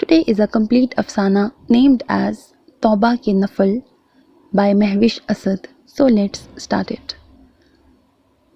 Today is a complete afsana named as Tauba Ke Nafal by Mehwish Asad. So let's start it.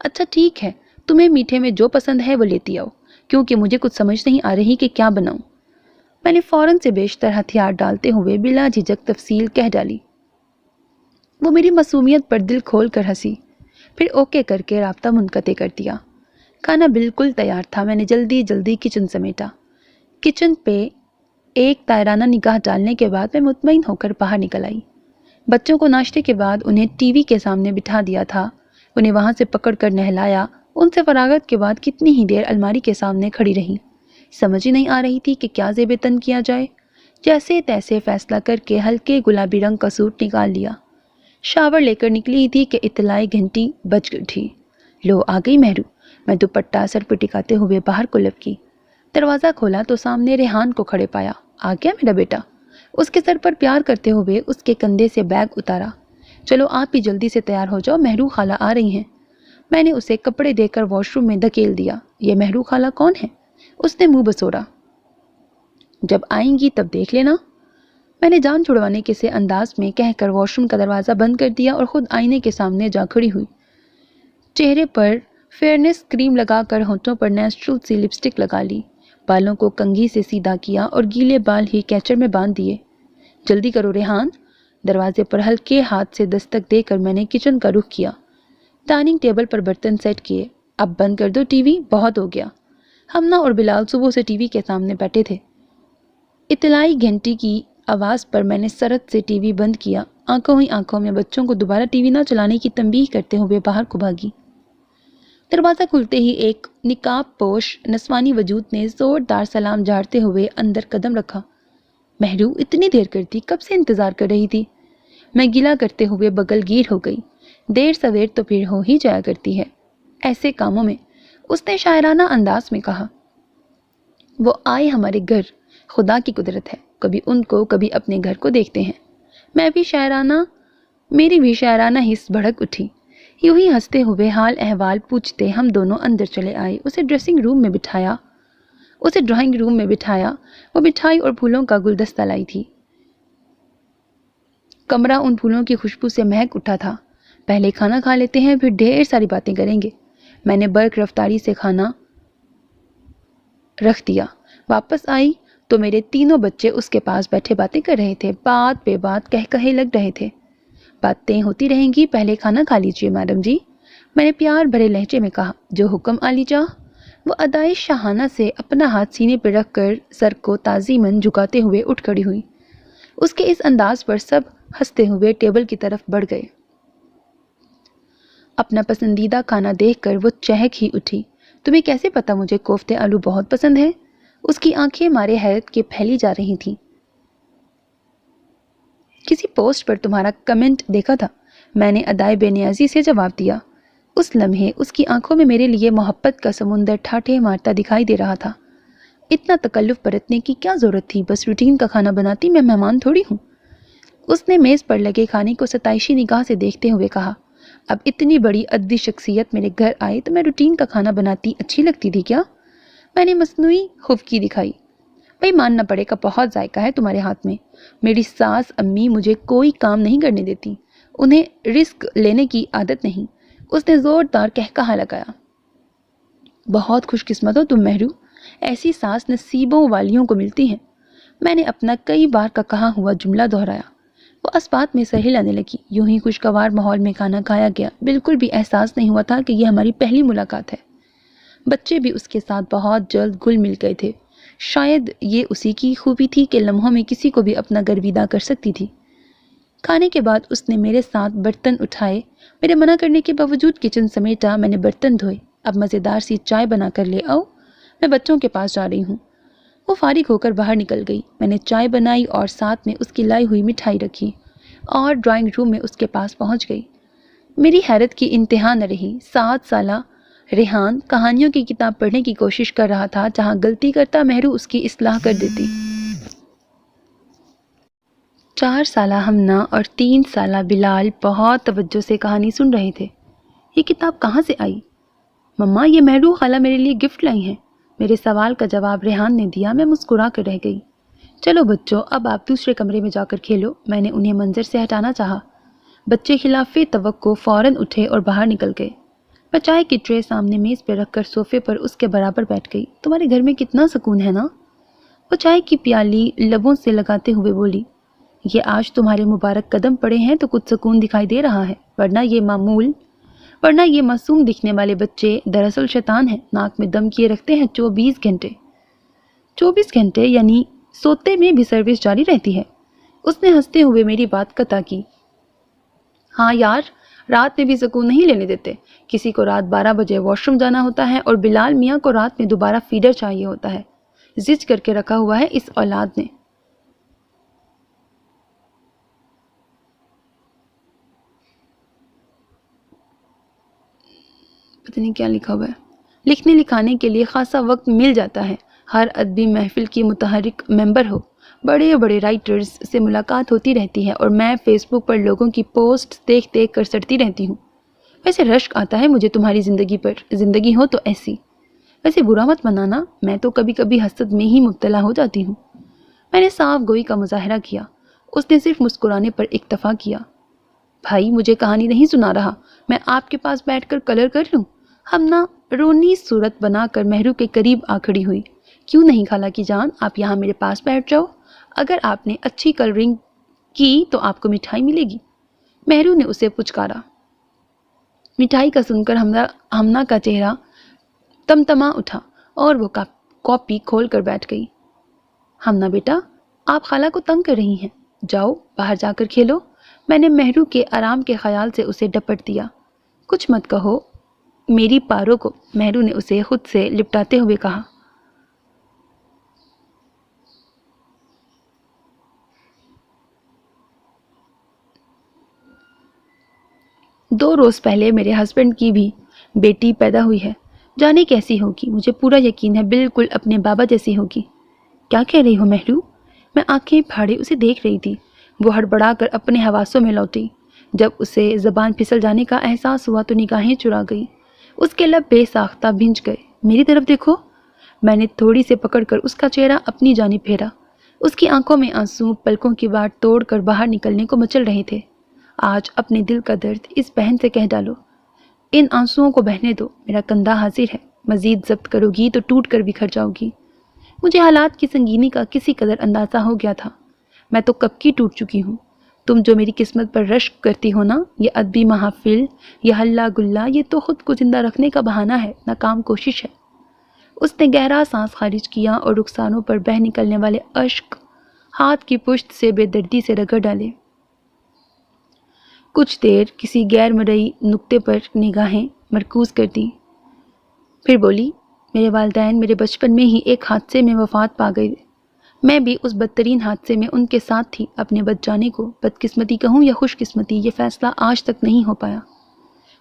اچھا ٹھیک ہے، تمہیں میٹھے میں جو پسند ہے وہ لیتی آؤ، کیونکہ مجھے کچھ سمجھ نہیں آ رہی کہ کیا بناؤں۔ میں نے فوراً سے بیشتر ہتھیار ڈالتے ہوئے بلا جھجک تفصیل کہہ ڈالی۔ وہ میری معصومیت پر دل کھول کر ہنسی، پھر اوکے کر کے رابطہ منقطع کر دیا۔ کھانا بالکل تیار تھا۔ میں نے جلدی جلدی کچن سمیٹا۔ کچن پہ ایک تائرانہ نگاہ ڈالنے کے بعد میں مطمئن ہو کر باہر نکل آئی۔ بچوں کو ناشتے کے بعد انہیں ٹی وی کے سامنے بٹھا دیا تھا، انہیں وہاں سے پکڑ کر نہلایا۔ ان سے فراغت کے بعد کتنی ہی دیر الماری کے سامنے کھڑی رہی، سمجھ ہی نہیں آ رہی تھی کہ کیا زیب تن کیا جائے۔ جیسے تیسے فیصلہ کر کے ہلکے گلابی رنگ کا سوٹ نکال لیا۔ شاور لے کر نکلی تھی کہ اطلاعی گھنٹی بج اٹھی۔ لو آ گئی مہرو۔ میں دوپٹہ سر پہ ٹکاتے ہوئے باہر کو لپکی۔ دروازہ کھولا تو سامنے ریحان کو کھڑے پایا۔ آ گیا میرا بیٹا؟ اس کے سر پر پیار کرتے ہوئے اس کے کندھے سے بیگ اتارا۔ چلو آپ بھی جلدی سے تیار ہو جاؤ، مہرو خالہ آ رہی ہیں۔ میں نے اسے کپڑے دے کر واش روم میں دھکیل دیا۔ یہ مہرو خالہ کون ہے؟ اس نے منہ بسوڑا۔ جب آئیں گی تب دیکھ لینا۔ میں نے جان چھڑوانے کے سے انداز میں کہہ کر واش روم کا دروازہ بند کر دیا اور خود آئینے کے سامنے جا کھڑی ہوئی۔ چہرے پر فیئرنیس کریم لگا کر ہونٹوں پر نیچرل سی لپسٹک لگا لی، بالوں کو کنگھی سے سیدھا کیا اور گیلے بال ہی کیچر میں باندھ دیے۔ جلدی کرو ریحان۔ دروازے پر ہلکے ہاتھ سے دستک دے کر میں نے کچن کا رخ کیا۔ ڈائننگ ٹیبل پر برتن سیٹ کیے۔ اب بند کر دو ٹی وی، بہت ہو گیا۔ ہمنا اور بلال صبح سے ٹی وی کے سامنے بیٹھے تھے۔ اطلاعی گھنٹی کی آواز پر میں نے سرت سے ٹی وی بند کیا۔ آنکھوں ہی آنکھوں میں بچوں کو دوبارہ ٹی وی نہ چلانے کی تنبیہ کرتے ہوئے باہر کو بھاگی۔ دروازہ کھلتے ہی ایک نقاب پوش نسوانی وجود نے زوردار سلام جھاڑتے ہوئے اندر قدم رکھا۔ مہرو اتنی دیر کرتی، کب سے انتظار کر رہی تھی؟ میں گلہ کرتے ہوئے بغل گیر ہو گئی۔ دیر سویر تو پھر ہو ہی جایا کرتی ہے ایسے کاموں میں، اس نے شاعرانہ انداز میں کہا۔ وہ آئے ہمارے گھر، خدا کی قدرت ہے، کبھی ان کو کبھی اپنے گھر کو دیکھتے ہیں۔ میری بھی شاعرانہ حس بھڑک اٹھی۔ یوں ہی ہنستے ہوئے حال احوال پوچھتے ہم دونوں اندر چلے آئے۔ اسے ڈرائنگ روم میں بٹھایا۔ وہ مٹھائی اور پھولوں کا گلدستہ لائی تھی۔ کمرہ ان پھولوں کی خوشبو سے مہک اٹھا تھا۔ پہلے کھانا کھا لیتے ہیں، پھر ڈھیر ساری باتیں کریں گے۔ میں نے برق رفتاری سے کھانا رکھ دیا۔ واپس آئی تو میرے تینوں بچے اس کے پاس بیٹھے باتیں کر رہے تھے، بات بے بات کہے لگ رہے تھے۔ باتیں ہوتی رہیں گی، پہلے کھانا کھا لیجیے میڈم جی، میں نے پیار بھرے لہجے میں کہا۔ جو حکم عالی جاں۔ وہ ادائی شاہانہ سے اپنا ہاتھ سینے پہ رکھ کر سر کو تعظیماً جھکاتے ہوئے اٹھ کھڑی ہوئی۔ اس کے اس انداز پر سب ہنستے ہوئے ٹیبل کی طرف بڑھ گئے۔ اپنا پسندیدہ کھانا دیکھ کر وہ چہک ہی اٹھی۔ تمہیں کیسے پتا مجھے کوفتے آلو بہت پسند ہے؟ اس کی آنکھیں مارے حیرت کے پھیلی جا رہی تھیں۔ کسی پوسٹ پر تمہارا کمنٹ دیکھا تھا، میں نے ادائے بے نیازی سے جواب دیا۔ اس لمحے اس کی آنکھوں میں میرے لیے محبت کا سمندر ٹھاٹھے مارتا دکھائی دے رہا تھا۔ اتنا تکلف برتنے کی کیا ضرورت تھی؟ بس روٹین کا کھانا بناتی، میں مہمان تھوڑی ہوں۔ اس نے میز پر لگے کھانے کو ستائشی نگاہ سے دیکھتے ہوئے کہا۔ اب اتنی بڑی ادبی شخصیت میرے گھر آئی تو میں روٹین کا کھانا بناتی اچھی لگتی تھی کیا؟ میں نے مصنوعی خفگی دکھائی۔ بھائی ماننا پڑے گا، بہت ذائقہ ہے تمہارے ہاتھ میں۔ میری ساس امی مجھے کوئی کام نہیں کرنے دیتی، انہیں رسک لینے کی عادت نہیں۔ اس نے زوردار کہکہا لگایا۔ بہت خوش قسمت ہو تم مہرو، ایسی ساس نصیبوں والیوں کو ملتی ہیں۔ میں نے اپنا کئی بار کا کہا ہوا جملہ دہرایا۔ وہ اسبات میں سر ہلانے لگی۔ یوں ہی خوشگوار ماحول میں کھانا کھایا گیا۔ بالکل بھی احساس نہیں ہوا تھا کہ یہ ہماری پہلی ملاقات ہے۔ بچے بھی اس کے ساتھ بہت جلد گھل مل گئے تھے۔ شاید یہ اسی کی خوبی تھی کہ لمحوں میں کسی کو بھی اپنا گرویدہ کر سکتی تھی۔ کھانے کے بعد اس نے میرے ساتھ برتن اٹھائے۔ میرے منع کرنے کے باوجود کچن سمیٹا۔ میں نے برتن دھوئے۔ اب مزیدار سی چائے بنا کر لے آؤ، میں بچوں کے پاس جا رہی ہوں۔ وہ فارغ ہو کر باہر نکل گئی۔ میں نے چائے بنائی اور ساتھ میں اس کی لائی ہوئی مٹھائی رکھی اور ڈرائنگ روم میں اس کے پاس پہنچ گئی۔ میری حیرت کی انتہا نہ رہی۔ 7 سالہ ریحان کہانیوں کی کتاب پڑھنے کی کوشش کر رہا تھا، جہاں غلطی کرتا مہرو اس کی اصلاح کر دیتی۔ 4 سالہ ہمنا اور 3 سالہ بلال بہت توجہ سے کہانی سن رہے تھے۔ یہ کتاب کہاں سے آئی؟ مما، یہ مہرو خالہ میرے لیے گفٹ لائی ہیں۔ میرے سوال کا جواب ریحان نے دیا۔ میں مسکرا کر رہ گئی۔ چلو بچوں، اب آپ دوسرے کمرے میں جا کر کھیلو۔ میں نے انہیں منظر سے ہٹانا چاہا۔ بچے خلاف توقع فوراً اٹھے اور باہر نکل گئے۔ میں چائے کی ٹرے سامنے میز پہ رکھ کر صوفے پر اس کے برابر بیٹھ گئی۔ تمہارے گھر میں کتنا سکون ہے نا؟ وہ چائے کی پیالی لبوں سے لگاتے ہوئے بولی۔ یہ آج تمہارے مبارک قدم پڑے ہیں تو کچھ سکون دکھائی دے رہا ہے، ورنہ یہ معصوم دکھنے والے بچے دراصل شیطان ہیں، ناک میں دم کیے رکھتے ہیں 24 گھنٹے۔ 24 گھنٹے یعنی سوتے میں بھی سروس جاری رہتی ہے؟ اس نے ہنستے ہوئے میری بات قطع کی۔ ہاں یار، رات میں بھی سکون نہیں لینے دیتے۔ کسی کو رات 12 بجے واش روم جانا ہوتا ہے اور بلال میاں کو رات میں دوبارہ فیڈر چاہیے ہوتا ہے۔ زج کر کے رکھا ہوا ہے اس اولاد نے۔ پتہ نہیں کیا لکھا ہوا ہے۔ لکھنے لکھانے کے لیے خاصا وقت مل جاتا ہے۔ ہر ادبی محفل کی متحرک ممبر ہو، بڑے بڑے رائٹرز سے ملاقات ہوتی رہتی ہے اور میں فیس بک پر لوگوں کی پوسٹ دیکھ دیکھ کر سڑتی رہتی ہوں۔ ویسے رشک آتا ہے مجھے تمہاری زندگی پر، زندگی ہو تو ایسی۔ ویسے برا مت منانا، میں تو کبھی کبھی حسد میں ہی مبتلا ہو جاتی ہوں۔ میں نے صاف گوئی کا مظاہرہ کیا۔ اس نے صرف مسکرانے پر اکتفا کیا۔ بھائی مجھے کہانی نہیں سنا رہا، میں آپ کے پاس بیٹھ کر کلر کر لوں؟ ہمنا رونی صورت بنا کر مہرو کے قریب آ کھڑی ہوئی۔ کیوں نہیں خالہ کی جان، آپ یہاں میرے پاس بیٹھ جاؤ۔ اگر آپ نے اچھی کلرنگ کی تو آپ کو مٹھائی ملے گی۔ مہرو نے اسے پچکارا۔ مٹھائی کا سن کر ہمنا کا چہرہ تمتما اٹھا اور وہ کاپی کھول کر بیٹھ گئی۔ ہمنا بیٹا، آپ خالہ کو تنگ کر رہی ہیں، جاؤ باہر جا کر کھیلو۔ میں نے مہرو کے آرام کے خیال سے اسے ڈپٹ دیا۔ کچھ مت کہو میری پارو کو، مہرو نے اسے خود سے لپٹاتے ہوئے کہا۔ دو روز پہلے میرے ہسبینڈ کی بھی بیٹی پیدا ہوئی ہے، جانے کیسی ہوگی، مجھے پورا یقین ہے بالکل اپنے بابا جیسی ہوگی۔ کیا کہہ رہی ہو مہرو؟ میں آنکھیں پھاڑے اسے دیکھ رہی تھی۔ وہ ہڑبڑا کر اپنے حواسوں میں لوٹی۔ جب اسے زبان پھسل جانے کا احساس ہوا تو نگاہیں چرا گئی۔ اس کے لب بے ساختہ بھنج گئے۔ میری طرف دیکھو۔ میں نے تھوڑی سے پکڑ کر اس کا چہرہ اپنی جانب پھیرا۔ اس کی آنکھوں میں آنسو پلکوں کی واٹ توڑ کر باہر نکلنے کو مچل رہے تھے۔ آج اپنے دل کا درد اس بہن سے کہہ ڈالو۔ ان آنسوؤں کو بہنے دو، میرا کندھا حاضر ہے، مزید ضبط کرو گی تو ٹوٹ کر بکھر جاؤ گی۔ مجھے حالات کی سنگینی کا کسی قدر اندازہ ہو گیا تھا۔ میں تو کب کی ٹوٹ چکی ہوں۔ تم جو میری قسمت پر رشک کرتی ہو نا، یہ ادبی محافل، یہ ہلا گلا، یہ تو خود کو زندہ رکھنے کا بہانہ ہے، ناکام کوشش ہے۔ اس نے گہرا سانس خارج کیا اور رخسانوں پر بہہ نکلنے والے اشک ہاتھ کی پشت سے بے دردی سے رگڑ ڈالے۔ کچھ دیر کسی غیر مرئی نقطے پر نگاہیں مرکوز کر دیں، پھر بولی، میرے والدین میرے بچپن میں ہی ایک حادثے میں وفات پا گئے۔ میں بھی اس بدترین حادثے میں ان کے ساتھ تھی۔ اپنے بچ جانے کو بدقسمتی کہوں یا خوش قسمتی، یہ فیصلہ آج تک نہیں ہو پایا۔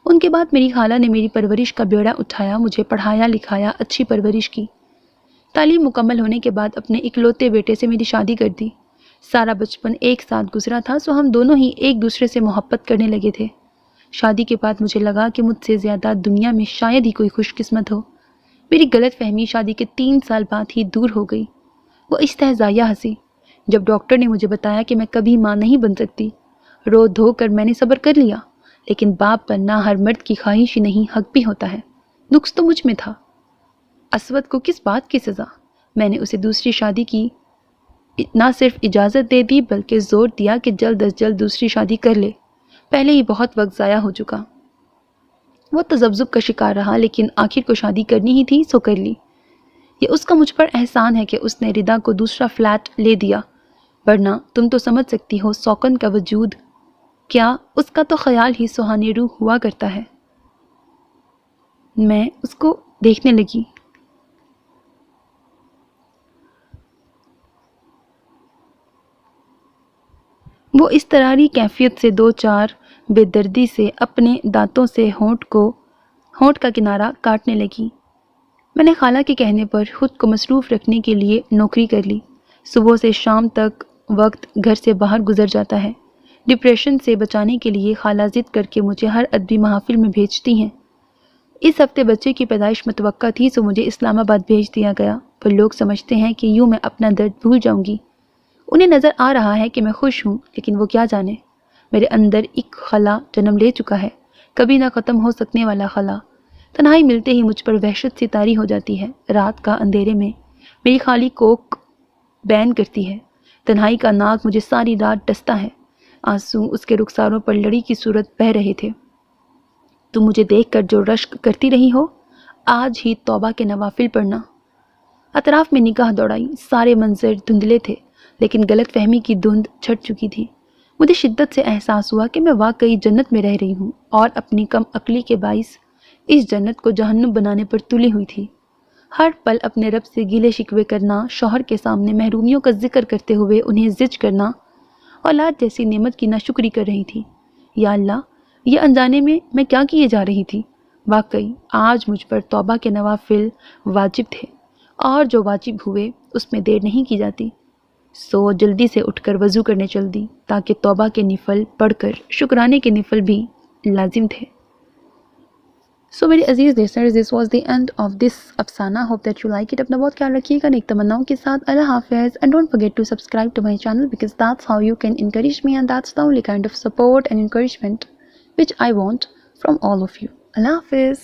ان کے بعد میری خالہ نے میری پرورش کا بیڑا اٹھایا، مجھے پڑھایا لکھایا، اچھی پرورش کی۔ تعلیم مکمل ہونے کے بعد اپنے اکلوتے بیٹے سے میری شادی کر دی۔ سارا بچپن ایک ساتھ گزرا تھا، سو ہم دونوں ہی ایک دوسرے سے محبت کرنے لگے تھے۔ شادی کے بعد مجھے لگا کہ مجھ سے زیادہ دنیا میں شاید ہی کوئی خوش قسمت ہو۔ میری غلط فہمی شادی کے 3 سال بعد ہی دور ہو گئی۔ وہ استہزائیہ ہنسی جب ڈاکٹر نے مجھے بتایا کہ میں کبھی ماں نہیں بن سکتی۔ رو دھو کر میں نے صبر کر لیا، لیکن باپ بننا ہر مرد کی خواہش ہی نہیں، حق بھی ہوتا ہے۔ نقص تو مجھ میں تھا۔ اسود کو کس بات کی سزا؟ میں نے اسے دوسری شادی کی نہ صرف اجازت دے دی بلکہ زور دیا کہ جلد از جلد دوسری شادی کر لے، پہلے ہی بہت وقت ضائع ہو چکا۔ وہ تذبذب کا شکار رہا، لیکن آخر کو شادی کرنی ہی تھی سو کر لی۔ یہ اس کا مجھ پر احسان ہے کہ اس نے ردا کو دوسرا فلیٹ لے دیا، ورنہ تم تو سمجھ سکتی ہو سوکن کا وجود کیا، اس کا تو خیال ہی سہانی روح ہوا کرتا ہے۔ میں اس کو دیکھنے لگی۔ وہ اضطراری کیفیت سے 2-4 بے دردی سے اپنے دانتوں سے ہونٹ کا کنارہ کاٹنے لگی۔ میں نے خالہ کے کہنے پر خود کو مصروف رکھنے کے لیے نوکری کر لی۔ صبح سے شام تک وقت گھر سے باہر گزر جاتا ہے۔ ڈپریشن سے بچانے کے لیے خالہ ضد کر کے مجھے ہر ادبی محافل میں بھیجتی ہیں۔ اس ہفتے بچے کی پیدائش متوقع تھی، سو مجھے اسلام آباد بھیج دیا گیا، پر لوگ سمجھتے ہیں کہ یوں میں اپنا درد بھول جاؤں گی۔ انہیں نظر آ رہا ہے کہ میں خوش ہوں، لیکن وہ کیا جانے، میرے اندر ایک خلا جنم لے چکا ہے، کبھی نہ ختم ہو سکنے والا خلا، تنہائی ملتے ہی مجھ پر وحشت سی طاری ہو جاتی ہے. رات کا اندھیرے میں میری خالی کوک بین کرتی ہے. تنہائی کا ناک مجھے ساری رات ڈستا ہے. آنسو اس کے رخساروں پر لڑی کی صورت بہہ رہے تھے. تم مجھے دیکھ کر جو رشک کرتی رہی ہو، آج ہی توبہ کے نوافل پڑھنا. اطراف میں نگاہ دوڑائی. سارے منظر دھندلے تھے، لیکن غلط فہمی کی دھند چھٹ چکی تھی. مجھے شدت سے احساس ہوا کہ میں واقعی جنت میں رہ رہی ہوں اور اپنی کم عقلی کے باعث اس جنت کو جہنم بنانے پر تلی ہوئی تھی. ہر پل اپنے رب سے گیلے شکوے کرنا، شوہر کے سامنے محرومیوں کا ذکر کرتے ہوئے انہیں زج کرنا، اولاد جیسی نعمت کی ناشکری کر رہی تھی. یا اللہ، یہ انجانے میں کیا کیے جا رہی تھی؟ واقعی آج مجھ پر توبہ کے نوافل واجب تھے، اور جو واجب ہوئے اس میں دیر نہیں کی جاتی. سو جلدی سے اٹھ کر وضو کرنے چل دی تاکہ توبہ کے نفل پڑھ کر شکرانے کے نفل بھی لازم تھے. سو میرے عزیز listeners, this was the end of this افسانہ. hope that you like it. اپنا بہت خیال رکھیے گا. نیک تمناؤں کے ساتھ اللہ حافظ. And don't forget to subscribe to my channel because that's how you can encourage me, and that's the only kind of support and encouragement which I want from all of you. اللہ حافظ.